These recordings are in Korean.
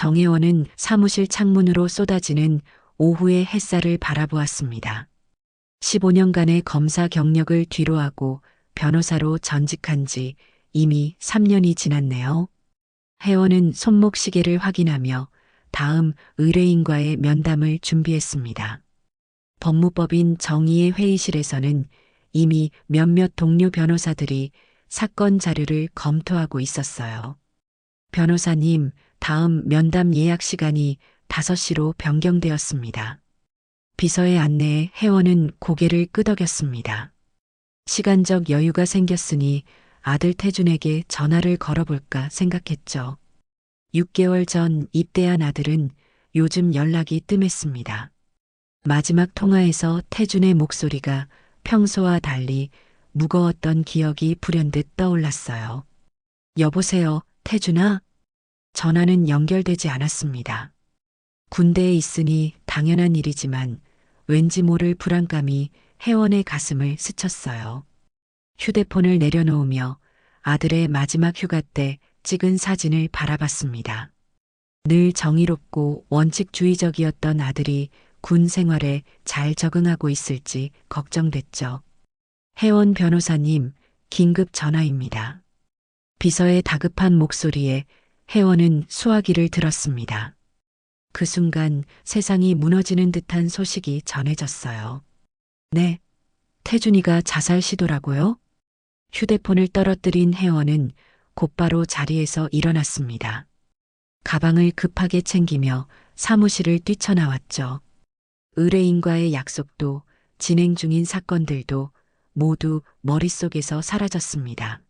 정혜원은 사무실 창문으로 쏟아지는 오후의 햇살을 바라보았습니다. 15년간의 검사 경력을 뒤로하고 변호사로 전직한 지 이미 3년이 지났네요. 혜원은 손목 시계를 확인하며 다음 의뢰인과의 면담을 준비했습니다. 법무법인 정의의 회의실에서는 이미 몇몇 동료 변호사들이 사건 자료를 검토하고 있었어요. 변호사님, 다음 면담 예약 시간이 5시로 변경되었습니다. 비서의 안내에 혜원은 고개를 끄덕였습니다. 시간적 여유가 생겼으니 아들 태준에게 전화를 걸어볼까 생각했죠. 6개월 전 입대한 아들은 요즘 연락이 뜸했습니다. 마지막 통화에서 태준의 목소리가 평소와 달리 무거웠던 기억이 불현듯 떠올랐어요. 여보세요, 태준아? 전화는 연결되지 않았습니다. 군대에 있으니 당연한 일이지만 왠지 모를 불안감이 혜원의 가슴을 스쳤어요. 휴대폰을 내려놓으며 아들의 마지막 휴가 때 찍은 사진을 바라봤습니다. 늘 정의롭고 원칙주의적이었던 아들이 군 생활에 잘 적응하고 있을지 걱정됐죠. 혜원 변호사님, 긴급 전화입니다. 비서의 다급한 목소리에 혜원은 수화기를 들었습니다. 그 순간 세상이 무너지는 듯한 소식이 전해졌어요. 네, 태준이가 자살 시도라고요? 휴대폰을 떨어뜨린 혜원은 곧바로 자리에서 일어났습니다. 가방을 급하게 챙기며 사무실을 뛰쳐나왔죠. 의뢰인과의 약속도 진행 중인 사건들도 모두 머릿속에서 사라졌습니다.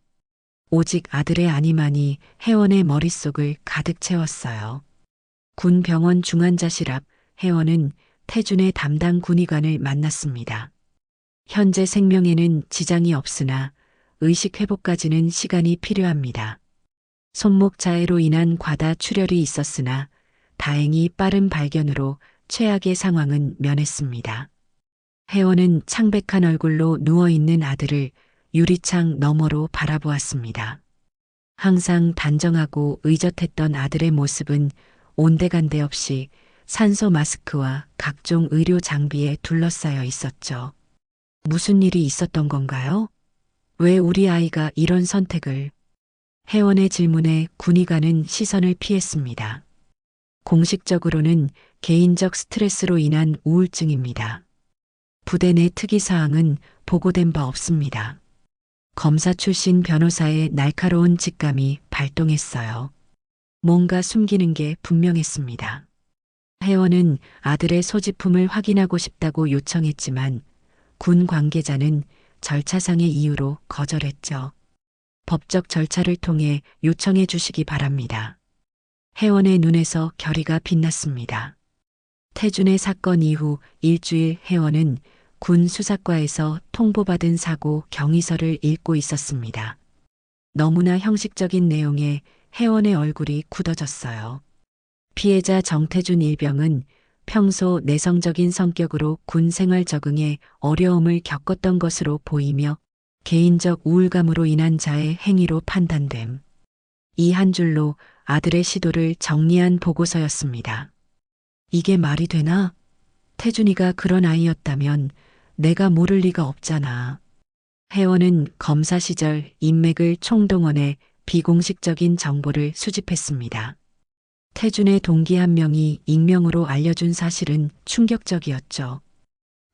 오직 아들의 안위만이 혜원의 머릿속을 가득 채웠어요. 군 병원 중환자실 앞 혜원은 태준의 담당 군의관을 만났습니다. 현재 생명에는 지장이 없으나 의식 회복까지는 시간이 필요합니다. 손목 자해로 인한 과다 출혈이 있었으나 다행히 빠른 발견으로 최악의 상황은 면했습니다. 혜원은 창백한 얼굴로 누워있는 아들을 유리창 너머로 바라보았습니다. 항상 단정하고 의젓했던 아들의 모습은 온데간데 없이 산소 마스크와 각종 의료 장비에 둘러싸여 있었죠. 무슨 일이 있었던 건가요? 왜 우리 아이가 이런 선택을? 혜원의 질문에 군의관은 시선을 피했습니다. 공식적으로는 개인적 스트레스로 인한 우울증입니다. 부대 내 특이사항은 보고된 바 없습니다. 검사 출신 변호사의 날카로운 직감이 발동했어요. 뭔가 숨기는 게 분명했습니다. 혜원은 아들의 소지품을 확인하고 싶다고 요청했지만 군 관계자는 절차상의 이유로 거절했죠. 법적 절차를 통해 요청해 주시기 바랍니다. 혜원의 눈에서 결의가 빛났습니다. 태준의 사건 이후 일주일 혜원은 군 수사과에서 통보받은 사고 경위서를 읽고 있었습니다. 너무나 형식적인 내용에 혜원의 얼굴이 굳어졌어요. 피해자 정태준 일병은 평소 내성적인 성격으로 군 생활 적응에 어려움을 겪었던 것으로 보이며 개인적 우울감으로 인한 자해 행위로 판단됨. 이 한 줄로 아들의 시도를 정리한 보고서였습니다. 이게 말이 되나? 태준이가 그런 아이였다면 내가 모를 리가 없잖아. 혜원은 검사 시절 인맥을 총동원해 비공식적인 정보를 수집했습니다. 태준의 동기 한 명이 익명으로 알려준 사실은 충격적이었죠.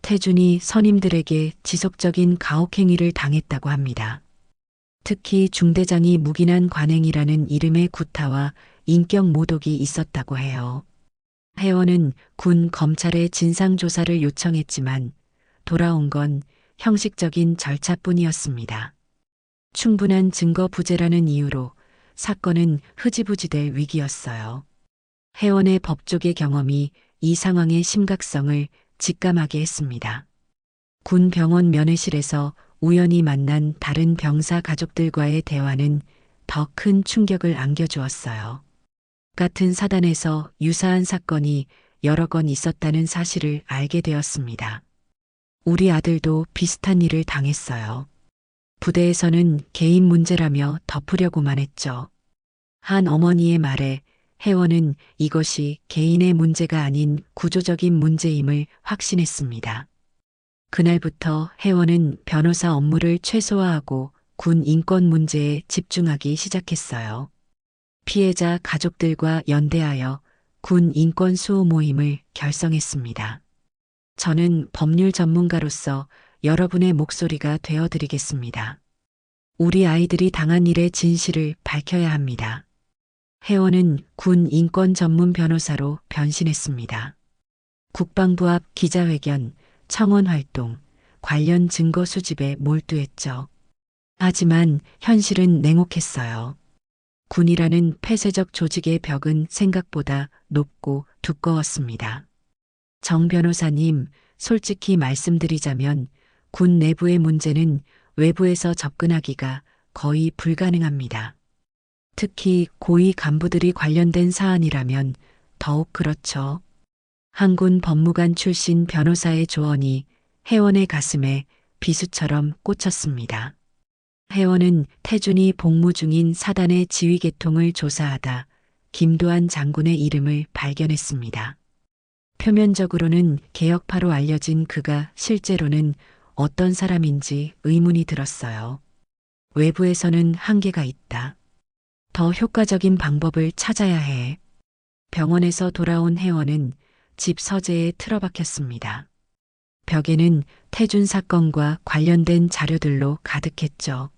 태준이 선임들에게 지속적인 가혹행위를 당했다고 합니다. 특히 중대장이 묵인한 관행이라는 이름의 구타와 인격 모독이 있었다고 해요. 혜원은 군 검찰에 진상조사를 요청했지만 돌아온 건 형식적인 절차뿐이었습니다. 충분한 증거 부재라는 이유로 사건은 흐지부지될 위기였어요. 혜원의 법조계 경험이 이 상황의 심각성을 직감하게 했습니다. 군 병원 면회실에서 우연히 만난 다른 병사 가족들과의 대화는 더 큰 충격을 안겨주었어요. 같은 사단에서 유사한 사건이 여러 건 있었다는 사실을 알게 되었습니다. 우리 아들도 비슷한 일을 당했어요. 부대에서는 개인 문제라며 덮으려고만 했죠. 한 어머니의 말에 혜원은 이것이 개인의 문제가 아닌 구조적인 문제임을 확신했습니다. 그날부터 혜원은 변호사 업무를 최소화하고 군 인권 문제에 집중하기 시작했어요. 피해자 가족들과 연대하여 군 인권 수호 모임을 결성했습니다. 저는 법률 전문가로서 여러분의 목소리가 되어드리겠습니다. 우리 아이들이 당한 일의 진실을 밝혀야 합니다. 혜원은 군 인권 전문 변호사로 변신했습니다. 국방부 앞 기자회견, 청원 활동, 관련 증거 수집에 몰두했죠. 하지만 현실은 냉혹했어요. 군이라는 폐쇄적 조직의 벽은 생각보다 높고 두꺼웠습니다. 정 변호사님, 솔직히 말씀드리자면 군 내부의 문제는 외부에서 접근하기가 거의 불가능합니다. 특히 고위 간부들이 관련된 사안이라면 더욱 그렇죠. 한군 법무관 출신 변호사의 조언이 혜원의 가슴에 비수처럼 꽂혔습니다. 혜원은 태준이 복무 중인 사단의 지휘 계통을 조사하다 김도한 장군의 이름을 발견했습니다. 표면적으로는 개혁파로 알려진 그가 실제로는 어떤 사람인지 의문이 들었어요. 외부에서는 한계가 있다. 더 효과적인 방법을 찾아야 해. 병원에서 돌아온 혜원은 집 서재에 틀어박혔습니다. 벽에는 태준 사건과 관련된 자료들로 가득했죠.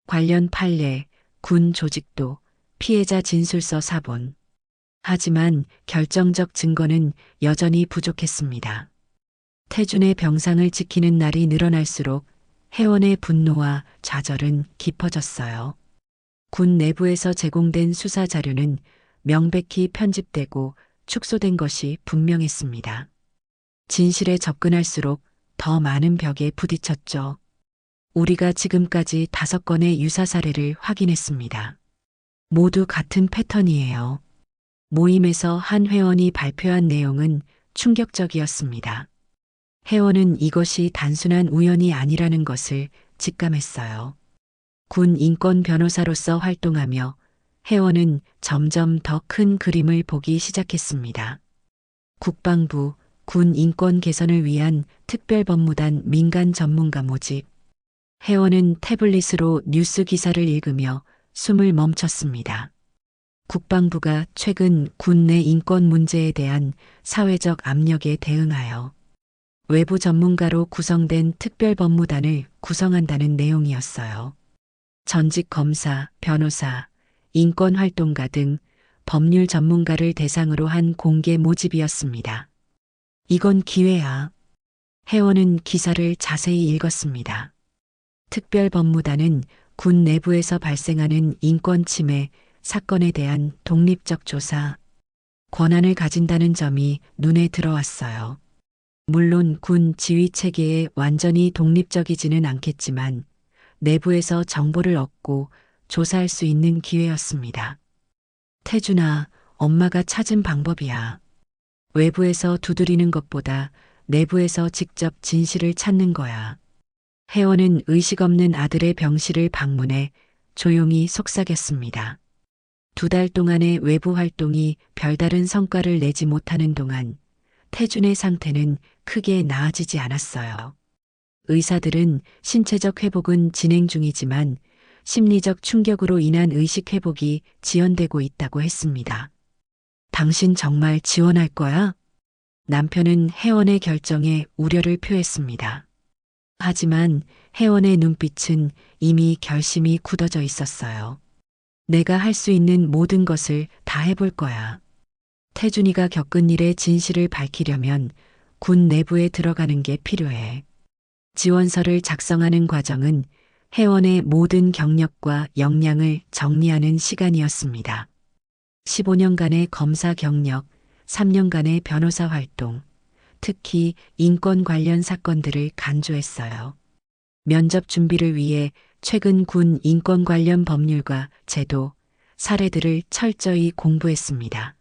관련 판례, 군 조직도, 피해자 진술서 사본. 하지만 결정적 증거는 여전히 부족했습니다. 태준의 병상을 지키는 날이 늘어날수록 혜원의 분노와 좌절은 깊어졌어요. 군 내부에서 제공된 수사 자료는 명백히 편집되고 축소된 것이 분명했습니다. 진실에 접근할수록 더 많은 벽에 부딪혔죠. 우리가 지금까지 5건의 유사 사례를 확인했습니다. 모두 같은 패턴이에요. 모임에서 한 회원이 발표한 내용은 충격적이었습니다. 혜원은 이것이 단순한 우연이 아니라는 것을 직감했어요. 군 인권 변호사로서 활동하며 혜원은 점점 더 큰 그림을 보기 시작했습니다. 국방부, 군 인권 개선을 위한 특별법무단 민간 전문가 모집. 혜원은 태블릿으로 뉴스 기사를 읽으며 숨을 멈췄습니다. 국방부가 최근 군 내 인권 문제에 대한 사회적 압력에 대응하여 외부 전문가로 구성된 특별법무단을 구성한다는 내용이었어요. 전직 검사, 변호사, 인권활동가 등 법률 전문가를 대상으로 한 공개 모집이었습니다. 이건 기회야. 혜원은 기사를 자세히 읽었습니다. 특별법무단은 군 내부에서 발생하는 인권 침해 사건에 대한 독립적 조사, 권한을 가진다는 점이 눈에 들어왔어요. 물론 군 지휘 체계에 완전히 독립적이지는 않겠지만 내부에서 정보를 얻고 조사할 수 있는 기회였습니다. 태준아, 엄마가 찾은 방법이야. 외부에서 두드리는 것보다 내부에서 직접 진실을 찾는 거야. 혜원은 의식 없는 아들의 병실을 방문해 조용히 속삭였습니다. 2달 동안의 외부 활동이 별다른 성과를 내지 못하는 동안 태준의 상태는 크게 나아지지 않았어요. 의사들은 신체적 회복은 진행 중이지만 심리적 충격으로 인한 의식 회복이 지연되고 있다고 했습니다. 당신 정말 지원할 거야? 남편은 혜원의 결정에 우려를 표했습니다. 하지만 혜원의 눈빛은 이미 결심이 굳어져 있었어요. 내가 할 수 있는 모든 것을 다 해볼 거야. 태준이가 겪은 일의 진실을 밝히려면 군 내부에 들어가는 게 필요해. 지원서를 작성하는 과정은 혜원의 모든 경력과 역량을 정리하는 시간이었습니다. 15년간의 검사 경력, 3년간의 변호사 활동, 특히 인권 관련 사건들을 간주했어요. 면접 준비를 위해 최근 군 인권 관련 법률과 제도, 사례들을 철저히 공부했습니다.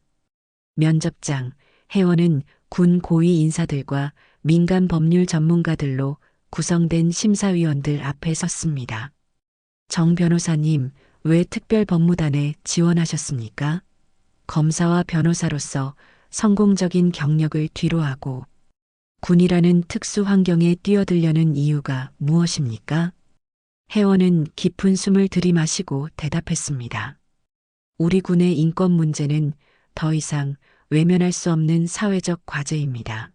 면접장, 혜원은 군 고위 인사들과 민간 법률 전문가들로 구성된 심사위원들 앞에 섰습니다. 정 변호사님, 왜 특별법무단에 지원하셨습니까? 검사와 변호사로서 성공적인 경력을 뒤로하고 군이라는 특수 환경에 뛰어들려는 이유가 무엇입니까? 혜원은 깊은 숨을 들이마시고 대답했습니다. 우리 군의 인권 문제는 더 이상 외면할 수 없는 사회적 과제입니다.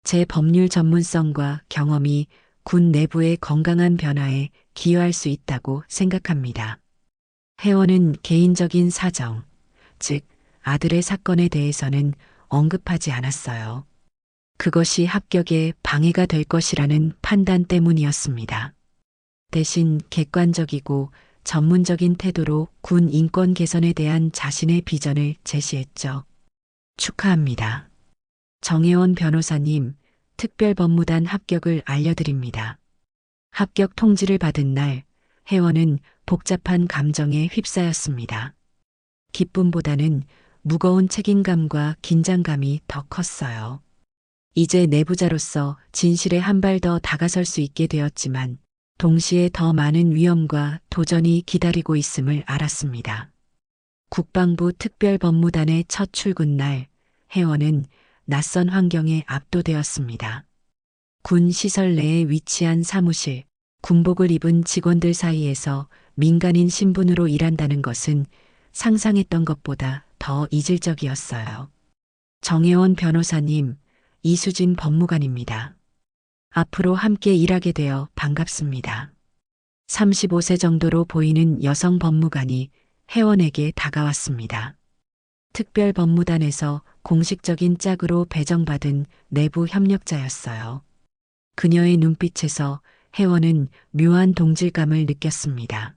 제 법률 전문성과 경험이 군 내부의 건강한 변화에 기여할 수 있다고 생각합니다. 혜원은 개인적인 사정, 즉 아들의 사건에 대해서는 언급하지 않았어요. 그것이 합격에 방해가 될 것이라는 판단 때문이었습니다. 대신 객관적이고 전문적인 태도로 군 인권 개선에 대한 자신의 비전을 제시했죠. 축하합니다. 정혜원 변호사님, 특별법무단 합격을 알려드립니다. 합격 통지를 받은 날, 혜원은 복잡한 감정에 휩싸였습니다. 기쁨보다는 무거운 책임감과 긴장감이 더 컸어요. 이제 내부자로서 진실에 한 발 더 다가설 수 있게 되었지만 동시에 더 많은 위험과 도전이 기다리고 있음을 알았습니다. 국방부 특별법무단의 첫 출근 날, 혜원은 낯선 환경에 압도되었습니다. 군 시설 내에 위치한 사무실, 군복을 입은 직원들 사이에서 민간인 신분으로 일한다는 것은 상상했던 것보다 더 이질적이었어요. 정혜원 변호사님, 이수진 법무관입니다. 앞으로 함께 일하게 되어 반갑습니다. 35세 정도로 보이는 여성 법무관이 혜원에게 다가왔습니다. 특별법무단에서 공식적인 짝으로 배정받은 내부 협력자였어요. 그녀의 눈빛에서 혜원은 묘한 동질감을 느꼈습니다.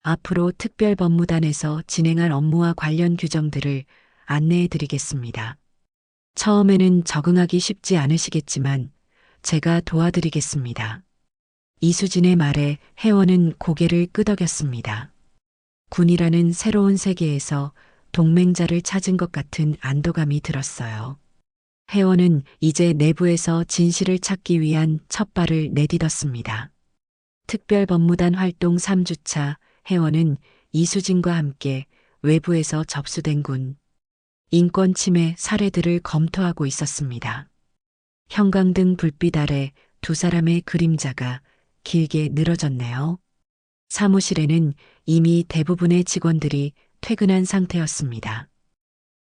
앞으로 특별법무단에서 진행할 업무와 관련 규정들을 안내해 드리겠습니다. 처음에는 적응하기 쉽지 않으시겠지만 제가 도와드리겠습니다. 이수진의 말에 혜원은 고개를 끄덕였습니다. 군이라는 새로운 세계에서 동맹자를 찾은 것 같은 안도감이 들었어요. 혜원은 이제 내부에서 진실을 찾기 위한 첫 발을 내딛었습니다. 특별법무단 활동 3주차, 혜원은 이수진과 함께 외부에서 접수된 군 인권 침해 사례들을 검토하고 있었습니다. 형광등 불빛 아래 두 사람의 그림자가 길게 늘어졌네요. 사무실에는 이미 대부분의 직원들이 퇴근한 상태였습니다.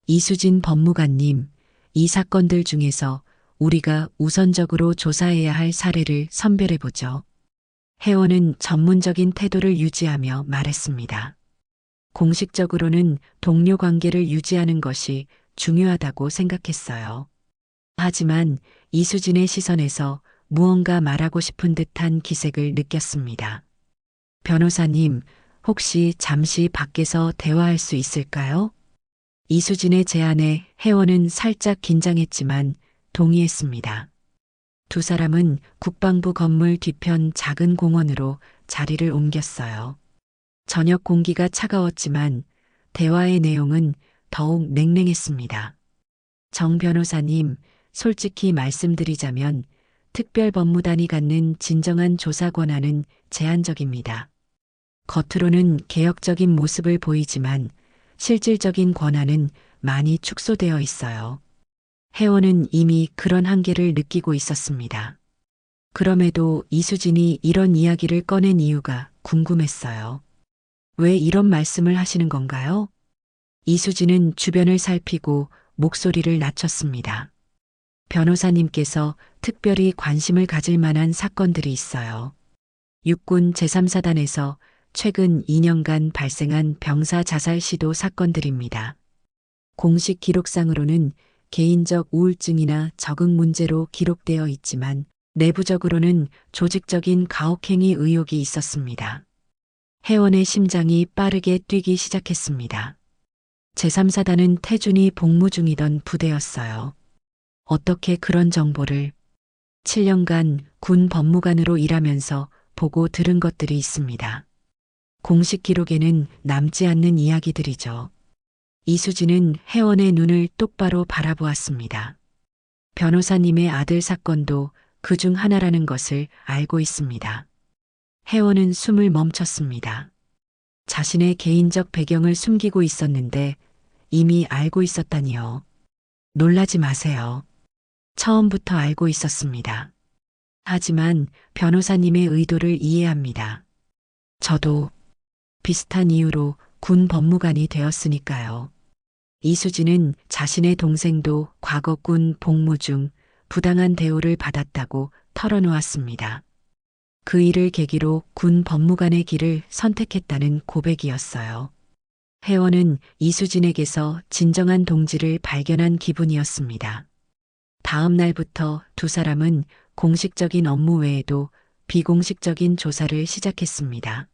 이수진 법무관님, 이 사건들 중에서 우리가 우선적으로 조사해야 할 사례를 선별해보죠. 혜원은 전문적인 태도를 유지하며 말했습니다. 공식적으로는 동료 관계를 유지하는 것이 중요하다고 생각했어요. 하지만 이수진의 시선에서 무언가 말하고 싶은 듯한 기색을 느꼈습니다. 변호사님, 혹시 잠시 밖에서 대화할 수 있을까요? 이수진의 제안에 혜원은 살짝 긴장했지만 동의했습니다. 두 사람은 국방부 건물 뒤편 작은 공원으로 자리를 옮겼어요. 저녁 공기가 차가웠지만 대화의 내용은 더욱 냉랭했습니다. 정 변호사님, 솔직히 말씀드리자면 특별법무단이 갖는 진정한 조사 권한은 제한적입니다. 겉으로는 개혁적인 모습을 보이지만 실질적인 권한은 많이 축소되어 있어요. 혜원은 이미 그런 한계를 느끼고 있었습니다. 그럼에도 이수진이 이런 이야기를 꺼낸 이유가 궁금했어요. 왜 이런 말씀을 하시는 건가요? 이수진은 주변을 살피고 목소리를 낮췄습니다. 변호사님께서 특별히 관심을 가질 만한 사건들이 있어요. 육군 제3사단에서 최근 2년간 발생한 병사 자살 시도 사건들입니다. 공식 기록상으로는 개인적 우울증이나 적응 문제로 기록되어 있지만 내부적으로는 조직적인 가혹행위 의혹이 있었습니다. 혜원의 심장이 빠르게 뛰기 시작했습니다. 제3사단은 태준이 복무 중이던 부대였어요. 어떻게 그런 정보를 7년간 군 법무관으로 일하면서 보고 들은 것들이 있습니다. 공식 기록에는 남지 않는 이야기들이죠. 이수진은 혜원의 눈을 똑바로 바라보았습니다. 변호사님의 아들 사건도 그중 하나라는 것을 알고 있습니다. 혜원은 숨을 멈췄습니다. 자신의 개인적 배경을 숨기고 있었는데 이미 알고 있었다니요. 놀라지 마세요. 처음부터 알고 있었습니다. 하지만 변호사님의 의도를 이해합니다. 저도 비슷한 이유로 군 법무관이 되었으니까요. 이수진은 자신의 동생도 과거 군 복무 중 부당한 대우를 받았다고 털어놓았습니다. 그 일을 계기로 군 법무관의 길을 선택했다는 고백이었어요. 혜원은 이수진에게서 진정한 동지를 발견한 기분이었습니다. 다음 날부터 두 사람은 공식적인 업무 외에도 비공식적인 조사를 시작했습니다.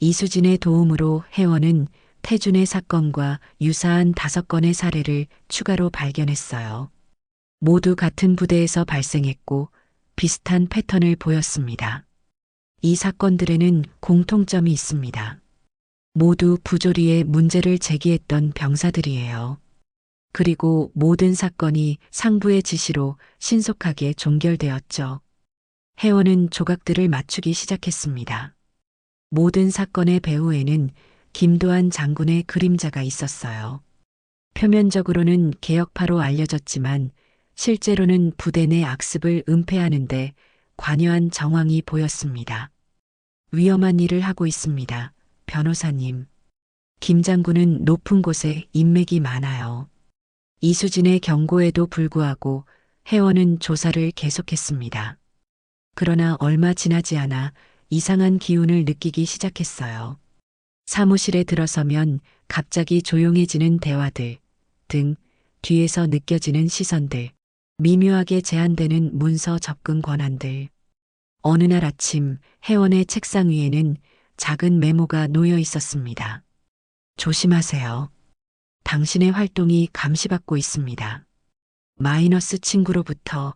이수진의 도움으로 혜원은 태준의 사건과 유사한 5건의 사례를 추가로 발견했어요. 모두 같은 부대에서 발생했고 비슷한 패턴을 보였습니다. 이 사건들에는 공통점이 있습니다. 모두 부조리에 문제를 제기했던 병사들이에요. 그리고 모든 사건이 상부의 지시로 신속하게 종결되었죠. 혜원은 조각들을 맞추기 시작했습니다. 모든 사건의 배후에는 김도한 장군의 그림자가 있었어요. 표면적으로는 개혁파로 알려졌지만 실제로는 부대 내 악습을 은폐하는데 관여한 정황이 보였습니다. 위험한 일을 하고 있습니다. 변호사님. 김 장군은 높은 곳에 인맥이 많아요. 이수진의 경고에도 불구하고 혜원은 조사를 계속했습니다. 그러나 얼마 지나지 않아 이상한 기운을 느끼기 시작했어요. 사무실에 들어서면 갑자기 조용해지는 대화들 등 뒤에서 느껴지는 시선들, 미묘하게 제한되는 문서 접근 권한들. 어느 날 아침 혜원의 책상 위에는 작은 메모가 놓여 있었습니다. 조심하세요. 당신의 활동이 감시받고 있습니다. 마이너스 친구로부터.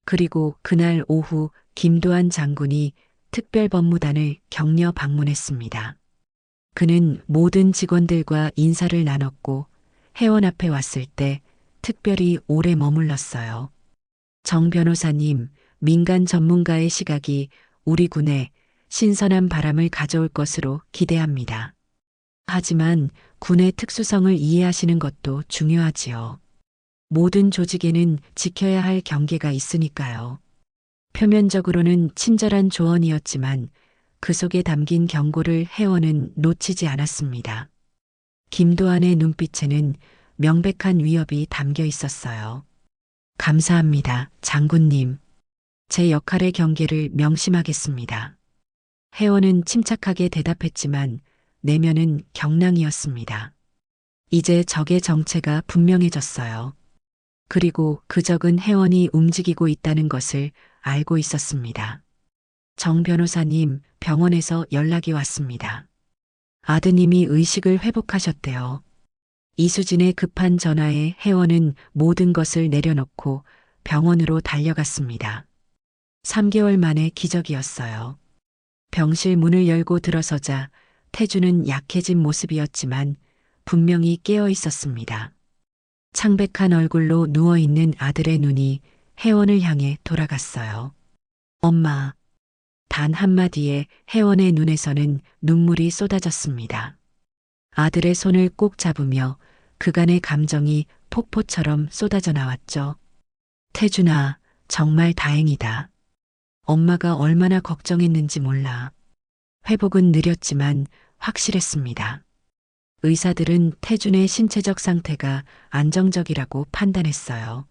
그리고 그날 오후 김도한 장군이 특별법무단을 격려 방문했습니다. 그는 모든 직원들과 인사를 나눴고 혜원 앞에 왔을 때 특별히 오래 머물렀어요. 정 변호사님, 민간 전문가의 시각이 우리 군에 신선한 바람을 가져올 것으로 기대합니다. 하지만 군의 특수성을 이해하시는 것도 중요하지요. 모든 조직에는 지켜야 할 경계가 있으니까요. 표면적으로는 친절한 조언이었지만 그 속에 담긴 경고를 혜원은 놓치지 않았습니다. 김도한의 눈빛에는 명백한 위협이 담겨 있었어요. 감사합니다, 장군님. 제 역할의 경계를 명심하겠습니다. 혜원은 침착하게 대답했지만 내면은 경랑이었습니다. 이제 적의 정체가 분명해졌어요. 그리고 그 적은 혜원이 움직이고 있다는 것을 알고 있었습니다. 정 변호사님, 병원에서 연락이 왔습니다. 아드님이 의식을 회복하셨대요. 이수진의 급한 전화에 혜원은 모든 것을 내려놓고 병원으로 달려갔습니다. 3개월 만에 기적이었어요. 병실 문을 열고 들어서자 태주는 약해진 모습이었지만 분명히 깨어 있었습니다. 창백한 얼굴로 누워있는 아들의 눈이 혜원을 향해 돌아갔어요. 엄마. 단 한마디에 혜원의 눈에서는 눈물이 쏟아졌습니다. 아들의 손을 꼭 잡으며 그간의 감정이 폭포처럼 쏟아져 나왔죠. 태준아, 정말 다행이다. 엄마가 얼마나 걱정했는지 몰라. 회복은 느렸지만 확실했습니다. 의사들은 태준의 신체적 상태가 안정적이라고 판단했어요.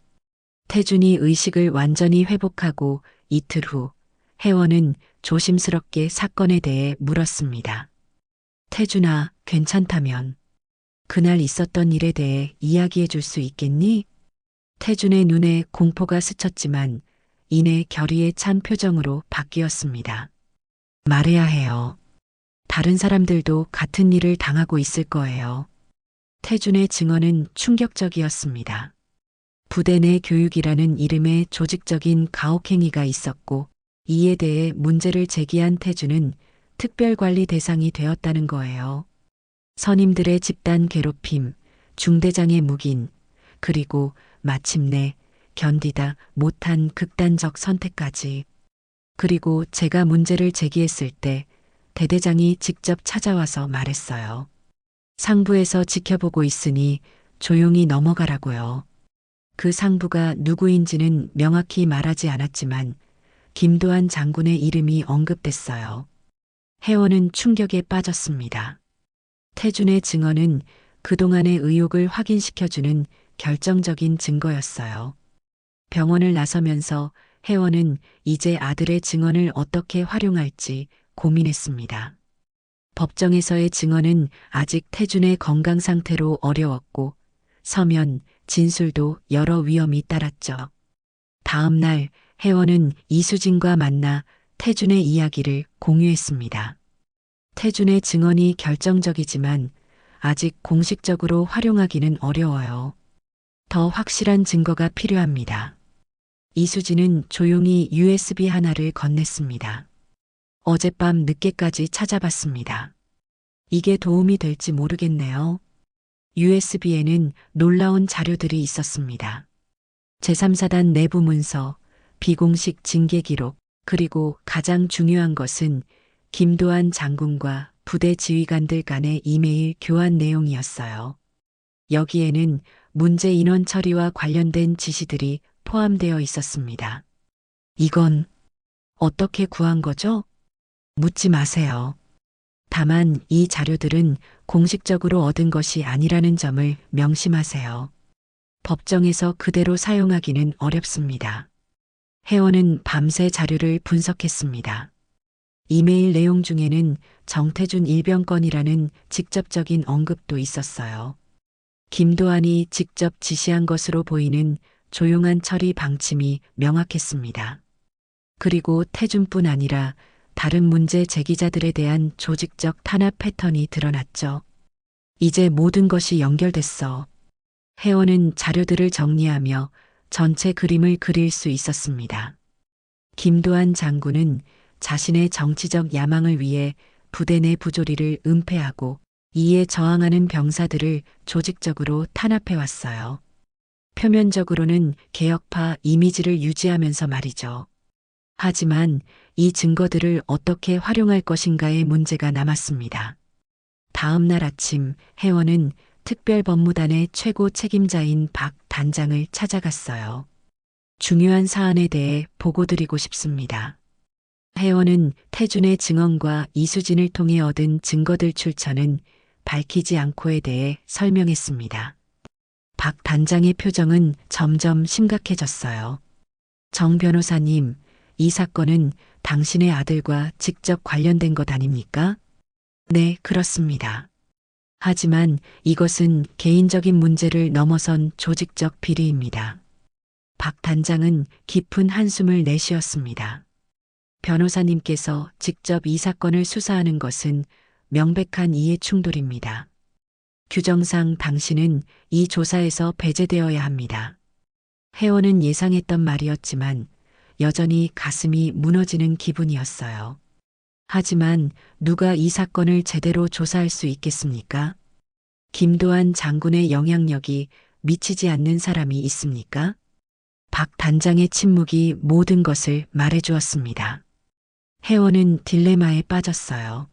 태준이 의식을 완전히 회복하고 이틀 후 혜원은 조심스럽게 사건에 대해 물었습니다. 태준아, 괜찮다면 그날 있었던 일에 대해 이야기해 줄 수 있겠니? 태준의 눈에 공포가 스쳤지만 이내 결의에 찬 표정으로 바뀌었습니다. 말해야 해요. 다른 사람들도 같은 일을 당하고 있을 거예요. 태준의 증언은 충격적이었습니다. 부대 내 교육이라는 이름의 조직적인 가혹행위가 있었고 이에 대해 문제를 제기한 태준은 특별관리 대상이 되었다는 거예요. 선임들의 집단 괴롭힘, 중대장의 묵인, 그리고 마침내 견디다 못한 극단적 선택까지. 그리고 제가 문제를 제기했을 때 대대장이 직접 찾아와서 말했어요. 상부에서 지켜보고 있으니 조용히 넘어가라고요. 그 상부가 누구인지는 명확히 말하지 않았지만 김도한 장군의 이름이 언급됐어요. 혜원은 충격에 빠졌습니다. 태준의 증언은 그동안의 의혹을 확인시켜주는 결정적인 증거였어요. 병원을 나서면서 혜원은 이제 아들의 증언을 어떻게 활용할지 고민했습니다. 법정에서의 증언은 아직 태준의 건강 상태로 어려웠고 서면, 진술도 여러 위험이 따랐죠. 다음 날 혜원은 이수진과 만나 태준의 이야기를 공유했습니다. 태준의 증언이 결정적이지만 아직 공식적으로 활용하기는 어려워요. 더 확실한 증거가 필요합니다. 이수진은 조용히 USB 하나를 건넸습니다. 어젯밤 늦게까지 찾아봤습니다. 이게 도움이 될지 모르겠네요. USB에는 놀라운 자료들이 있었습니다. 제3사단 내부 문서, 비공식 징계 기록, 그리고 가장 중요한 것은 김도한 장군과 부대 지휘관들 간의 이메일 교환 내용이었어요. 여기에는 문제 인원 처리와 관련된 지시들이 포함되어 있었습니다. 이건 어떻게 구한 거죠? 묻지 마세요. 다만 이 자료들은 공식적으로 얻은 것이 아니라는 점을 명심하세요. 법정에서 그대로 사용하기는 어렵습니다. 혜원은 밤새 자료를 분석했습니다. 이메일 내용 중에는 정태준 일병건이라는 직접적인 언급도 있었어요. 김도한이 직접 지시한 것으로 보이는 조용한 처리 방침이 명확했습니다. 그리고 태준뿐 아니라 다른 문제 제기자들에 대한 조직적 탄압 패턴이 드러났죠. 이제 모든 것이 연결됐어. 혜원은 자료들을 정리하며 전체 그림을 그릴 수 있었습니다. 김도한 장군은 자신의 정치적 야망을 위해 부대 내 부조리를 은폐하고 이에 저항하는 병사들을 조직적으로 탄압해왔어요. 표면적으로는 개혁파 이미지를 유지하면서 말이죠. 하지만 이 증거들을 어떻게 활용할 것인가의 문제가 남았습니다. 다음 날 아침 혜원은 특별법무단의 최고 책임자인 박 단장을 찾아갔어요. 중요한 사안에 대해 보고드리고 싶습니다. 혜원은 태준의 증언과 이수진을 통해 얻은 증거들 출처는 밝히지 않고에 대해 설명했습니다. 박 단장의 표정은 점점 심각해졌어요. 정 변호사님, 이 사건은 당신의 아들과 직접 관련된 것 아닙니까? 네, 그렇습니다. 하지만 이것은 개인적인 문제를 넘어선 조직적 비리입니다. 박 단장은 깊은 한숨을 내쉬었습니다. 변호사님께서 직접 이 사건을 수사하는 것은 명백한 이해 충돌입니다. 규정상 당신은 이 조사에서 배제되어야 합니다. 혜원은 예상했던 말이었지만 여전히 가슴이 무너지는 기분이었어요. 하지만 누가 이 사건을 제대로 조사할 수 있겠습니까? 김도한 장군의 영향력이 미치지 않는 사람이 있습니까? 박 단장의 침묵이 모든 것을 말해주었습니다. 혜원은 딜레마에 빠졌어요.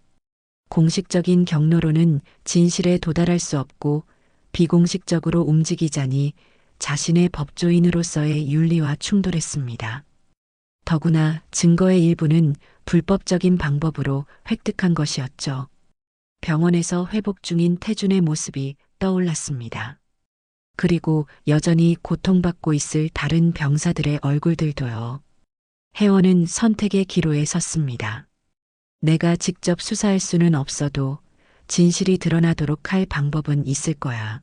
공식적인 경로로는 진실에 도달할 수 없고 비공식적으로 움직이자니 자신의 법조인으로서의 윤리와 충돌했습니다. 더구나 증거의 일부는 불법적인 방법으로 획득한 것이었죠. 병원에서 회복 중인 태준의 모습이 떠올랐습니다. 그리고 여전히 고통받고 있을 다른 병사들의 얼굴들도요. 혜원은 선택의 기로에 섰습니다. 내가 직접 수사할 수는 없어도 진실이 드러나도록 할 방법은 있을 거야.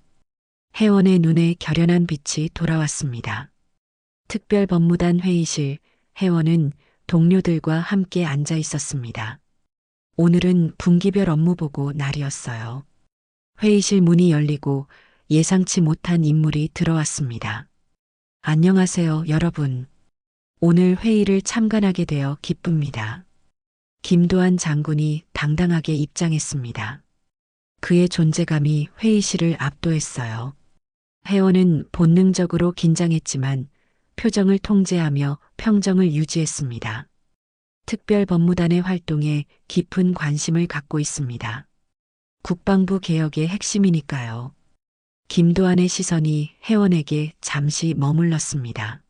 혜원의 눈에 결연한 빛이 돌아왔습니다. 특별법무단 회의실, 혜원은 동료들과 함께 앉아 있었습니다. 오늘은 분기별 업무 보고 날이었어요. 회의실 문이 열리고 예상치 못한 인물이 들어왔습니다. 안녕하세요, 여러분. 오늘 회의를 참관하게 되어 기쁩니다. 김도한 장군이 당당하게 입장했습니다. 그의 존재감이 회의실을 압도했어요. 혜원은 본능적으로 긴장했지만 표정을 통제하며 평정을 유지했습니다. 특별법무단의 활동에 깊은 관심을 갖고 있습니다. 국방부 개혁의 핵심이니까요. 김도한의 시선이 혜원에게 잠시 머물렀습니다.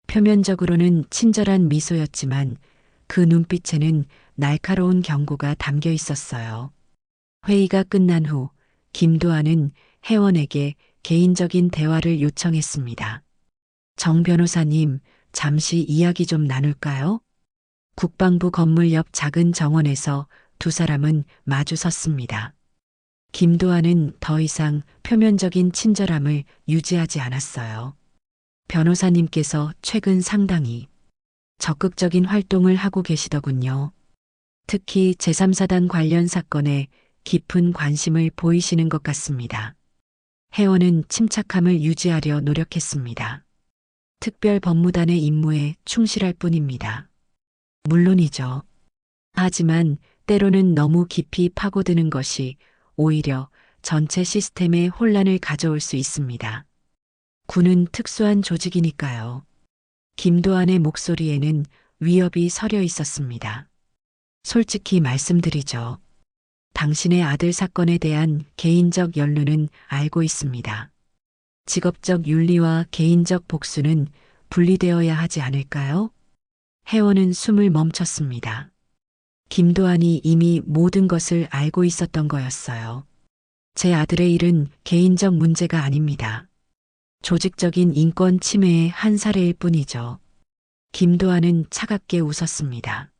표면적으로는 친절한 미소였지만 그 눈빛에는 날카로운 경고가 담겨 있었어요. 회의가 끝난 후 김도한은 혜원에게 개인적인 대화를 요청했습니다. 정 변호사님, 잠시 이야기 좀 나눌까요? 국방부 건물 옆 작은 정원에서 두 사람은 마주 섰습니다. 김도한은 더 이상 표면적인 친절함을 유지하지 않았어요. 변호사님께서 최근 상당히 적극적인 활동을 하고 계시더군요. 특히 제3사단 관련 사건에 깊은 관심을 보이시는 것 같습니다. 혜원은 침착함을 유지하려 노력했습니다. 특별 법무단의 임무에 충실할 뿐입니다. 물론이죠. 하지만 때로는 너무 깊이 파고드는 것이 오히려 전체 시스템에 혼란을 가져올 수 있습니다. 군은 특수한 조직이니까요. 김도한의 목소리에는 위협이 서려 있었습니다. 솔직히 말씀드리죠. 당신의 아들 사건에 대한 개인적 연루는 알고 있습니다. 직업적 윤리와 개인적 복수는 분리되어야 하지 않을까요? 혜원은 숨을 멈췄습니다. 김도한이 이미 모든 것을 알고 있었던 거였어요. 제 아들의 일은 개인적 문제가 아닙니다. 조직적인 인권 침해의 한 사례일 뿐이죠. 김도한은 차갑게 웃었습니다.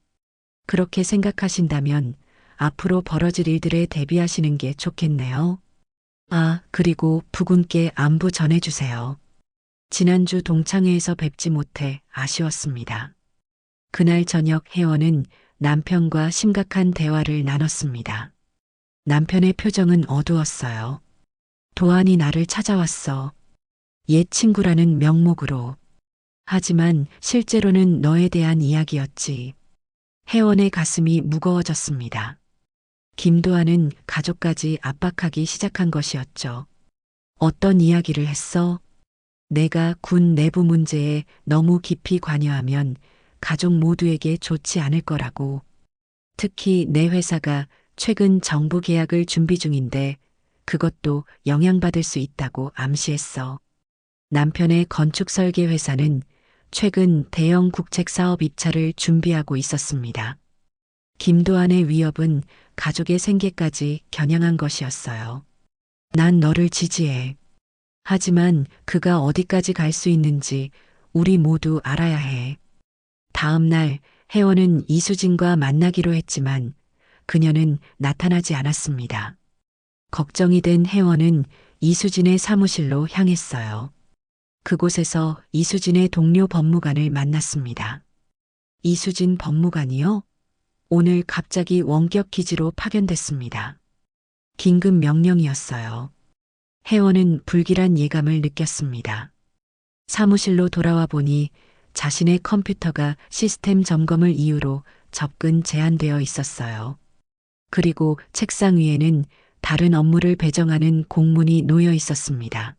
그렇게 생각하신다면 앞으로 벌어질 일들에 대비하시는 게 좋겠네요. 아, 그리고 부군께 안부 전해주세요. 지난주 동창회에서 뵙지 못해 아쉬웠습니다. 그날 저녁 혜원은 남편과 심각한 대화를 나눴습니다. 남편의 표정은 어두웠어요. 도한이 나를 찾아왔어. 옛 친구라는 명목으로. 하지만 실제로는 너에 대한 이야기였지. 혜원의 가슴이 무거워졌습니다. 김도한은 가족까지 압박하기 시작한 것이었죠. 어떤 이야기를 했어? 내가 군 내부 문제에 너무 깊이 관여하면 가족 모두에게 좋지 않을 거라고. 특히 내 회사가 최근 정부 계약을 준비 중인데 그것도 영향받을 수 있다고 암시했어. 남편의 건축 설계 회사는 최근 대형 국책 사업 입찰을 준비하고 있었습니다. 김도한의 위협은 가족의 생계까지 겨냥한 것이었어요. 난 너를 지지해. 하지만 그가 어디까지 갈 수 있는지 우리 모두 알아야 해. 다음 날 혜원은 이수진과 만나기로 했지만 그녀는 나타나지 않았습니다. 걱정이 된 혜원은 이수진의 사무실로 향했어요. 그곳에서 이수진의 동료 법무관을 만났습니다. 이수진 법무관이요? 오늘 갑자기 원격 기지로 파견됐습니다. 긴급 명령이었어요. 혜원은 불길한 예감을 느꼈습니다. 사무실로 돌아와 보니 자신의 컴퓨터가 시스템 점검을 이유로 접근 제한되어 있었어요. 그리고 책상 위에는 다른 업무를 배정하는 공문이 놓여 있었습니다.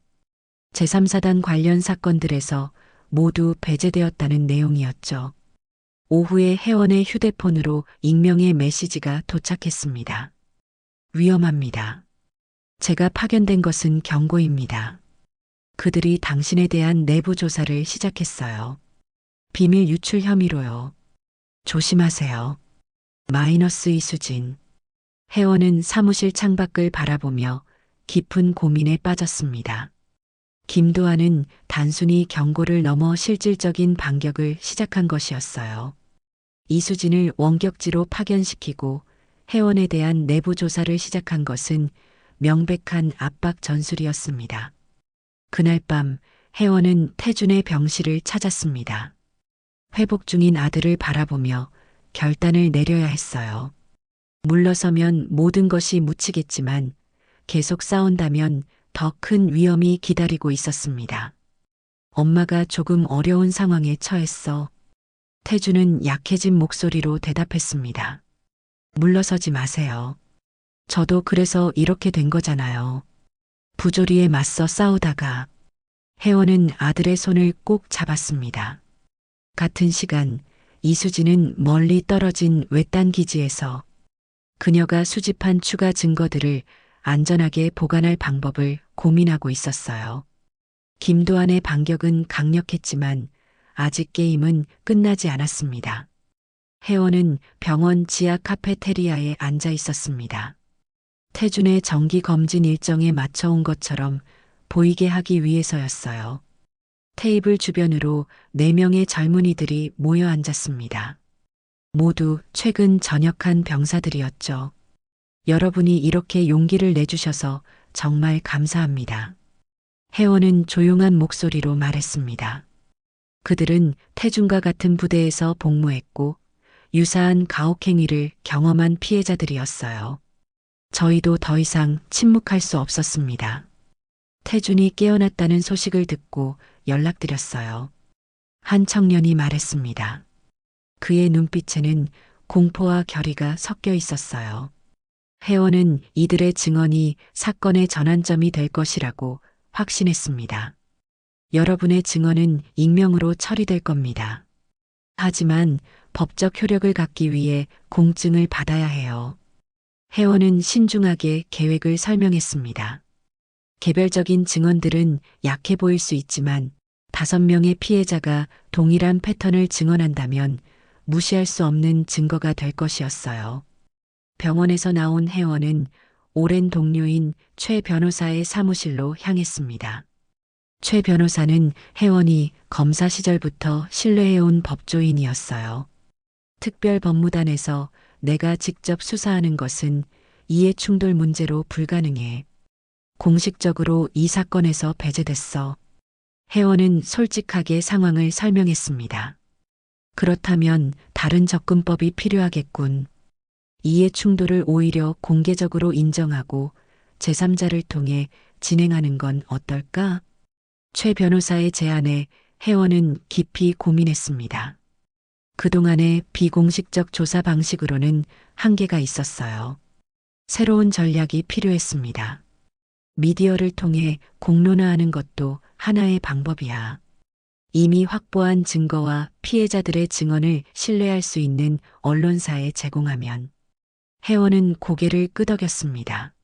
제3사단 관련 사건들에서 모두 배제되었다는 내용이었죠. 오후에 혜원의 휴대폰으로 익명의 메시지가 도착했습니다. 위험합니다. 제가 파견된 것은 경고입니다. 그들이 당신에 대한 내부 조사를 시작했어요. 비밀 유출 혐의로요. 조심하세요. 마이너스 이수진. 혜원은 사무실 창밖을 바라보며 깊은 고민에 빠졌습니다. 김도한은 단순히 경고를 넘어 실질적인 반격을 시작한 것이었어요. 이수진을 원격지로 파견시키고 혜원에 대한 내부 조사를 시작한 것은 명백한 압박 전술이었습니다. 그날 밤 혜원은 태준의 병실을 찾았습니다. 회복 중인 아들을 바라보며 결단을 내려야 했어요. 물러서면 모든 것이 묻히겠지만 계속 싸운다면 더 큰 위험이 기다리고 있었습니다. 엄마가 조금 어려운 상황에 처했어. 태주는 약해진 목소리로 대답했습니다. 물러서지 마세요. 저도 그래서 이렇게 된 거잖아요. 부조리에 맞서 싸우다가 혜원은 아들의 손을 꼭 잡았습니다. 같은 시간 이수진은 멀리 떨어진 외딴 기지에서 그녀가 수집한 추가 증거들을 안전하게 보관할 방법을 고민하고 있었어요. 김도한의 반격은 강력했지만 아직 게임은 끝나지 않았습니다. 혜원은 병원 지하 카페테리아에 앉아 있었습니다. 태준의 정기 검진 일정에 맞춰온 것처럼 보이게 하기 위해서였어요. 테이블 주변으로 4명의 젊은이들이 모여 앉았습니다. 모두 최근 전역한 병사들이었죠. 여러분이 이렇게 용기를 내주셔서 정말 감사합니다. 혜원은 조용한 목소리로 말했습니다. 그들은 태준과 같은 부대에서 복무했고 유사한 가혹행위를 경험한 피해자들이었어요. 저희도 더 이상 침묵할 수 없었습니다. 태준이 깨어났다는 소식을 듣고 연락드렸어요. 한 청년이 말했습니다. 그의 눈빛에는 공포와 결의가 섞여 있었어요. 혜원은 이들의 증언이 사건의 전환점이 될 것이라고 확신했습니다. 여러분의 증언은 익명으로 처리될 겁니다. 하지만 법적 효력을 갖기 위해 공증을 받아야 해요. 혜원은 신중하게 계획을 설명했습니다. 개별적인 증언들은 약해 보일 수 있지만 5명의 피해자가 동일한 패턴을 증언한다면 무시할 수 없는 증거가 될 것이었어요. 병원에서 나온 혜원은 오랜 동료인 최 변호사의 사무실로 향했습니다. 최 변호사는 혜원이 검사 시절부터 신뢰해온 법조인이었어요. 특별법무단에서 내가 직접 수사하는 것은 이해충돌 문제로 불가능해. 공식적으로 이 사건에서 배제됐어. 혜원은 솔직하게 상황을 설명했습니다. 그렇다면 다른 접근법이 필요하겠군. 이해충돌을 오히려 공개적으로 인정하고 제3자를 통해 진행하는 건 어떨까? 최 변호사의 제안에 혜원은 깊이 고민했습니다. 그동안의 비공식적 조사 방식으로는 한계가 있었어요. 새로운 전략이 필요했습니다. 미디어를 통해 공론화하는 것도 하나의 방법이야. 이미 확보한 증거와 피해자들의 증언을 신뢰할 수 있는 언론사에 제공하면. 혜원은 고개를 끄덕였습니다.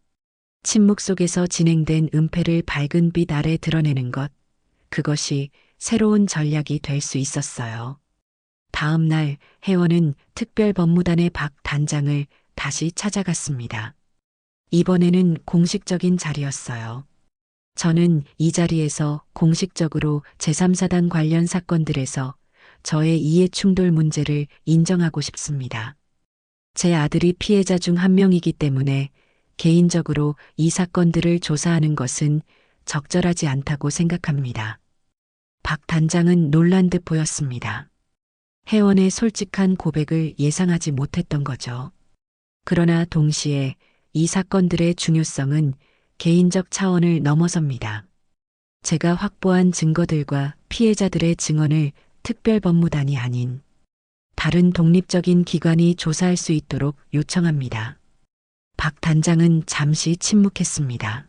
침묵 속에서 진행된 은폐를 밝은 빛 아래 드러내는 것, 그것이 새로운 전략이 될 수 있었어요. 다음 날 혜원은 특별법무단의 박 단장을 다시 찾아갔습니다. 이번에는 공식적인 자리였어요. 저는 이 자리에서 공식적으로 제3사단 관련 사건들에서 저의 이해충돌 문제를 인정하고 싶습니다. 제 아들이 피해자 중 한 명이기 때문에 개인적으로 이 사건들을 조사하는 것은 적절하지 않다고 생각합니다. 박 단장은 놀란 듯 보였습니다. 혜원의 솔직한 고백을 예상하지 못했던 거죠. 그러나 동시에 이 사건들의 중요성은 개인적 차원을 넘어섭니다. 제가 확보한 증거들과 피해자들의 증언을 특별법무단이 아닌 다른 독립적인 기관이 조사할 수 있도록 요청합니다. 박 단장은 잠시 침묵했습니다.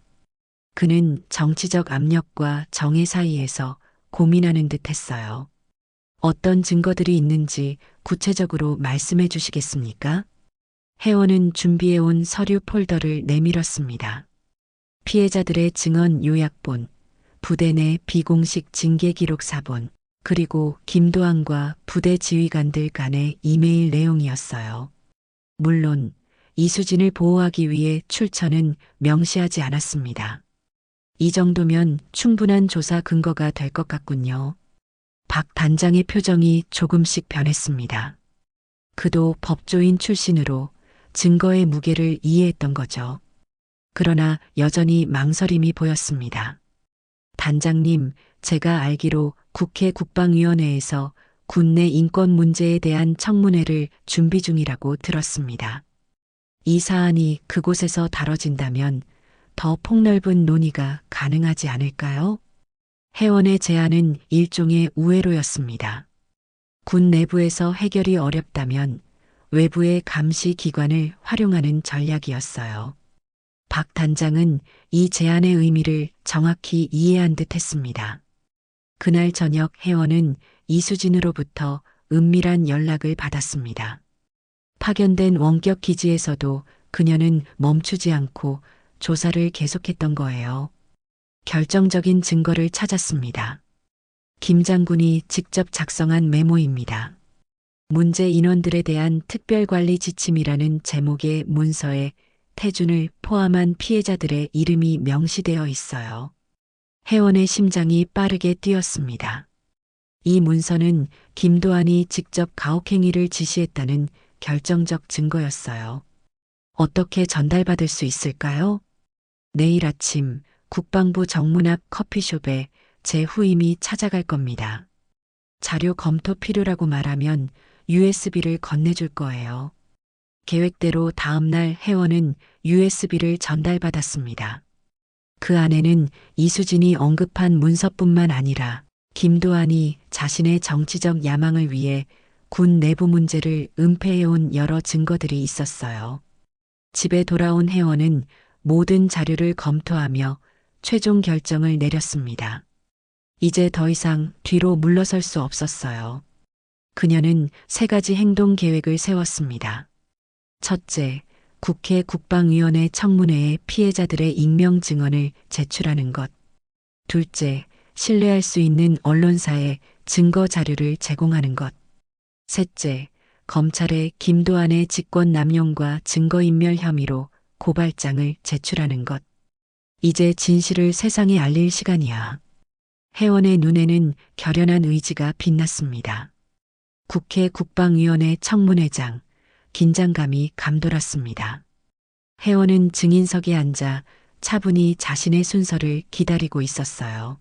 그는 정치적 압력과 정의 사이에서 고민하는 듯 했어요. 어떤 증거들이 있는지 구체적으로 말씀해 주시겠습니까? 혜원은 준비해온 서류 폴더를 내밀었습니다. 피해자들의 증언 요약본, 부대 내 비공식 징계 기록 사본, 그리고 김도환과 부대 지휘관들 간의 이메일 내용이었어요. 물론 이수진을 보호하기 위해 출처는 명시하지 않았습니다. 이 정도면 충분한 조사 근거가 될 것 같군요. 박 단장의 표정이 조금씩 변했습니다. 그도 법조인 출신으로 증거의 무게를 이해했던 거죠. 그러나 여전히 망설임이 보였습니다. 단장님, 제가 알기로 국회 국방위원회에서 군내 인권 문제에 대한 청문회를 준비 중이라고 들었습니다. 이 사안이 그곳에서 다뤄진다면 더 폭넓은 논의가 가능하지 않을까요? 혜원의 제안은 일종의 우회로였습니다. 군 내부에서 해결이 어렵다면 외부의 감시 기관을 활용하는 전략이었어요. 박 단장은 이 제안의 의미를 정확히 이해한 듯 했습니다. 그날 저녁 혜원은 이수진으로부터 은밀한 연락을 받았습니다. 파견된 원격 기지에서도 그녀는 멈추지 않고 조사를 계속했던 거예요. 결정적인 증거를 찾았습니다. 김 장군이 직접 작성한 메모입니다. 문제 인원들에 대한 특별관리 지침이라는 제목의 문서에 태준을 포함한 피해자들의 이름이 명시되어 있어요. 혜원의 심장이 빠르게 뛰었습니다. 이 문서는 김도환이 직접 가혹행위를 지시했다는 결정적 증거였어요. 어떻게 전달받을 수 있을까요? 내일 아침 국방부 정문 앞 커피숍에 제 후임이 찾아갈 겁니다. 자료 검토 필요라고 말하면 USB를 건네줄 거예요. 계획대로 다음날 혜원은 USB를 전달받았습니다. 그 안에는 이수진이 언급한 문서뿐만 아니라 김도환이 자신의 정치적 야망을 위해 군 내부 문제를 은폐해온 여러 증거들이 있었어요. 집에 돌아온 혜원은 모든 자료를 검토하며 최종 결정을 내렸습니다. 이제 더 이상 뒤로 물러설 수 없었어요. 그녀는 3가지 행동 계획을 세웠습니다. 첫째, 국회 국방위원회 청문회에 피해자들의 익명 증언을 제출하는 것. 둘째, 신뢰할 수 있는 언론사에 증거 자료를 제공하는 것. 셋째, 검찰에 김도환의 직권 남용과 증거인멸 혐의로 고발장을 제출하는 것. 이제 진실을 세상에 알릴 시간이야. 혜원의 눈에는 결연한 의지가 빛났습니다. 국회 국방위원회 청문회장, 긴장감이 감돌았습니다. 혜원은 증인석에 앉아 차분히 자신의 순서를 기다리고 있었어요.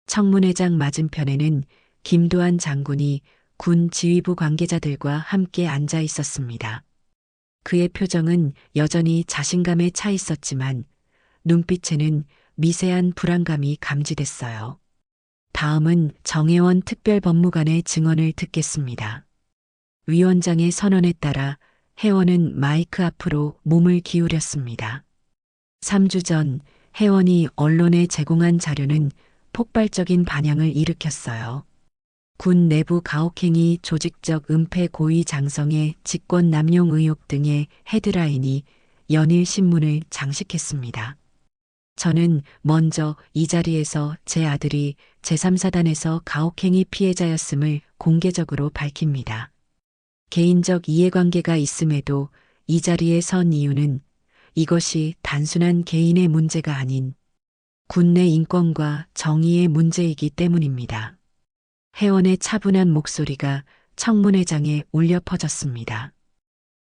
청문회장 맞은편에는 김도환 장군이 군 지휘부 관계자들과 함께 앉아 있었습니다. 그의 표정은 여전히 자신감에 차 있었지만 눈빛에는 미세한 불안감이 감지됐어요. 다음은 정혜원 특별법무관의 증언을 듣겠습니다. 위원장의 선언에 따라 혜원은 마이크 앞으로 몸을 기울였습니다. 3주 전 혜원이 언론에 제공한 자료는 폭발적인 반향을 일으켰어요. 군 내부 가혹행위, 조직적 은폐, 고의 장성의 직권 남용 의혹 등의 헤드라인이 연일 신문을 장식했습니다. 저는 먼저 이 자리에서 제 아들이 제3사단에서 가혹행위 피해자였음을 공개적으로 밝힙니다. 개인적 이해관계가 있음에도 이 자리에 선 이유는 이것이 단순한 개인의 문제가 아닌 군내 인권과 정의의 문제이기 때문입니다. 혜원의 차분한 목소리가 청문회장에 울려 퍼졌습니다.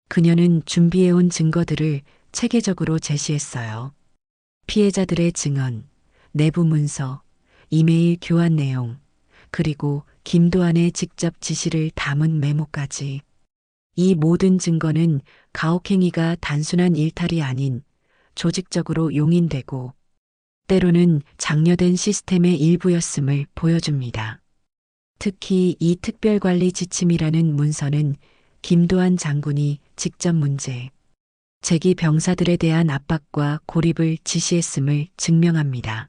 그녀는 준비해온 증거들을 체계적으로 제시했어요. 피해자들의 증언, 내부 문서, 이메일 교환 내용, 그리고 김도환의 직접 지시를 담은 메모까지. 이 모든 증거는 가혹행위가 단순한 일탈이 아닌 조직적으로 용인되고 때로는 장려된 시스템의 일부였음을 보여줍니다. 특히 이 특별관리 지침이라는 문서는 김도환 장군이 직접 문제, 재기 병사들에 대한 압박과 고립을 지시했음을 증명합니다.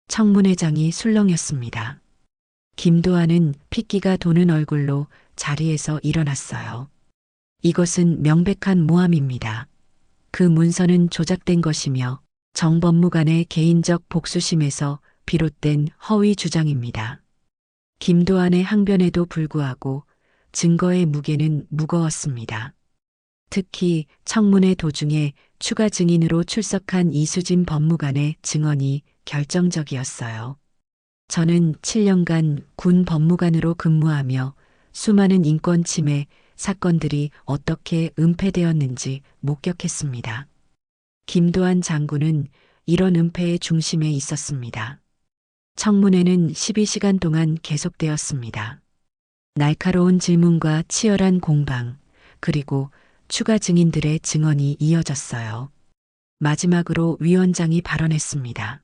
청문회장이 술렁였습니다. 김도환은 핏기가 도는 얼굴로 자리에서 일어났어요. 이것은 명백한 모함입니다. 그 문서는 조작된 것이며 정법무관의 개인적 복수심에서 비롯된 허위 주장입니다. 김도환의 항변에도 불구하고 증거의 무게는 무거웠습니다. 특히 청문회 도중에 추가 증인으로 출석한 이수진 법무관의 증언이 결정적이었어요. 저는 7년간 군 법무관으로 근무하며 수많은 인권 침해 사건들이 어떻게 은폐되었는지 목격했습니다. 김도환 장군은 이런 은폐의 중심에 있었습니다. 청문회는 12시간 동안 계속되었습니다. 날카로운 질문과 치열한 공방, 그리고 추가 증인들의 증언이 이어졌어요. 마지막으로 위원장이 발언했습니다.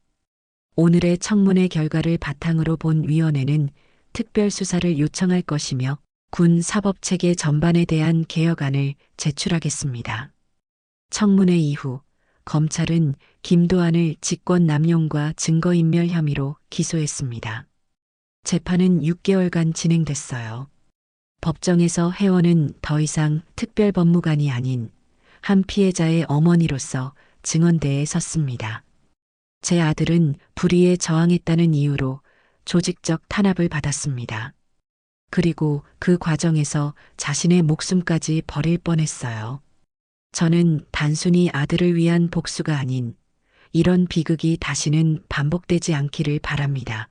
오늘의 청문회 결과를 바탕으로 본 위원회는 특별수사를 요청할 것이며 군 사법체계 전반에 대한 개혁안을 제출하겠습니다. 청문회 이후 검찰은 김도환을 직권 남용과 증거인멸 혐의로 기소했습니다. 재판은 6개월간 진행됐어요. 법정에서 혜원은 더 이상 특별법무관이 아닌 한 피해자의 어머니로서 증언대에 섰습니다. 제 아들은 불의에 저항했다는 이유로 조직적 탄압을 받았습니다. 그리고 그 과정에서 자신의 목숨까지 버릴 뻔했어요. 저는 단순히 아들을 위한 복수가 아닌 이런 비극이 다시는 반복되지 않기를 바랍니다.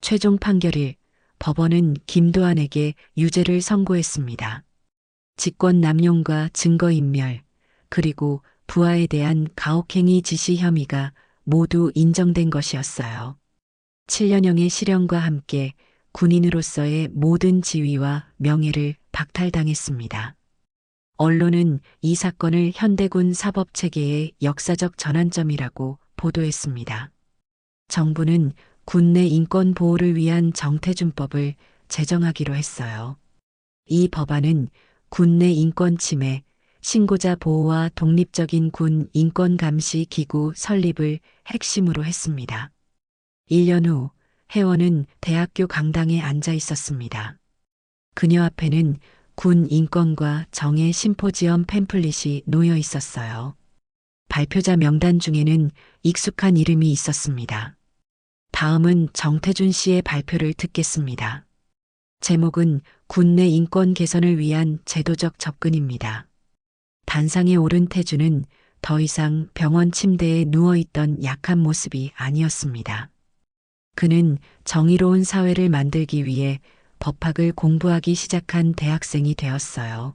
최종 판결일 법원은 김도환에게 유죄를 선고했습니다. 직권 남용과 증거인멸, 그리고 부하에 대한 가혹행위 지시 혐의가 모두 인정된 것이었어요. 7년형의 실형과 함께 군인으로서의 모든 지위와 명예를 박탈당했습니다. 언론은 이 사건을 현대군 사법체계의 역사적 전환점이라고 보도했습니다. 정부는 군 내 인권 보호를 위한 정태준법을 제정하기로 했어요. 이 법안은 군 내 인권 침해, 신고자 보호와 독립적인 군 인권 감시 기구 설립을 핵심으로 했습니다. 1년 후 혜원은 대학교 강당에 앉아 있었습니다. 그녀 앞에는 군 인권과 정의 심포지엄 팸플릿이 놓여 있었어요. 발표자 명단 중에는 익숙한 이름이 있었습니다. 다음은 정태준 씨의 발표를 듣겠습니다. 제목은 군 내 인권 개선을 위한 제도적 접근입니다. 단상에 오른 태준은 더 이상 병원 침대에 누워있던 약한 모습이 아니었습니다. 그는 정의로운 사회를 만들기 위해 법학을 공부하기 시작한 대학생이 되었어요.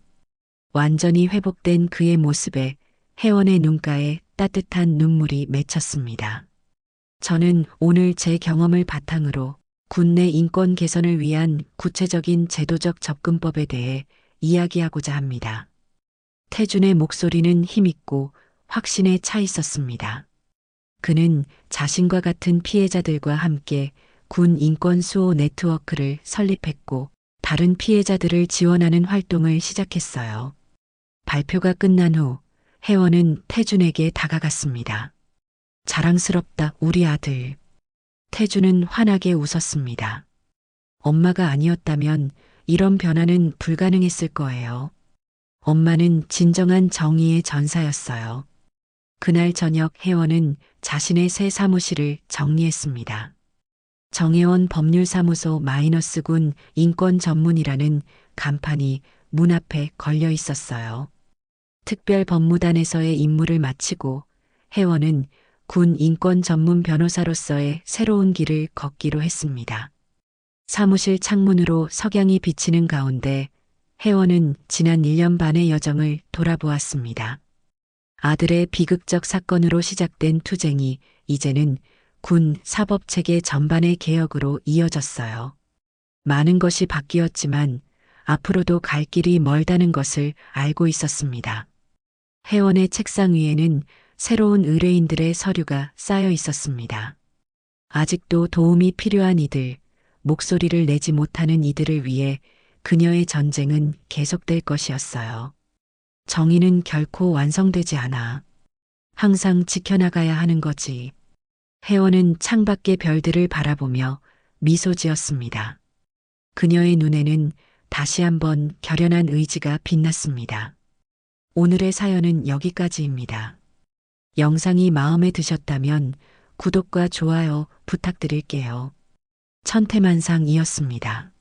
완전히 회복된 그의 모습에 혜원의 눈가에 따뜻한 눈물이 맺혔습니다. 저는 오늘 제 경험을 바탕으로 군 내 인권 개선을 위한 구체적인 제도적 접근법에 대해 이야기하고자 합니다. 태준의 목소리는 힘있고 확신에 차 있었습니다. 그는 자신과 같은 피해자들과 함께 군 인권 수호 네트워크를 설립했고 다른 피해자들을 지원하는 활동을 시작했어요. 발표가 끝난 후 혜원은 태준에게 다가갔습니다. 자랑스럽다, 우리 아들. 태준은 환하게 웃었습니다. 엄마가 아니었다면 이런 변화는 불가능했을 거예요. 엄마는 진정한 정의의 전사였어요. 그날 저녁 혜원은 자신의 새 사무실을 정리했습니다. 정혜원 법률사무소 -군 인권 전문이라는 간판이 문 앞에 걸려 있었어요. 특별 법무단에서의 임무를 마치고 혜원은 군 인권 전문 변호사로서의 새로운 길을 걷기로 했습니다. 사무실 창문으로 석양이 비치는 가운데 혜원은 지난 1년 반의 여정을 돌아보았습니다. 아들의 비극적 사건으로 시작된 투쟁이 이제는 군 사법체계 전반의 개혁으로 이어졌어요. 많은 것이 바뀌었지만 앞으로도 갈 길이 멀다는 것을 알고 있었습니다. 혜원의 책상 위에는 새로운 의뢰인들의 서류가 쌓여 있었습니다. 아직도 도움이 필요한 이들, 목소리를 내지 못하는 이들을 위해 그녀의 전쟁은 계속될 것이었어요. 정의는 결코 완성되지 않아. 항상 지켜나가야 하는 거지. 혜원은 창밖의 별들을 바라보며 미소 지었습니다. 그녀의 눈에는 다시 한번 결연한 의지가 빛났습니다. 오늘의 사연은 여기까지입니다. 영상이 마음에 드셨다면 구독과 좋아요 부탁드릴게요. 천태만상이었습니다.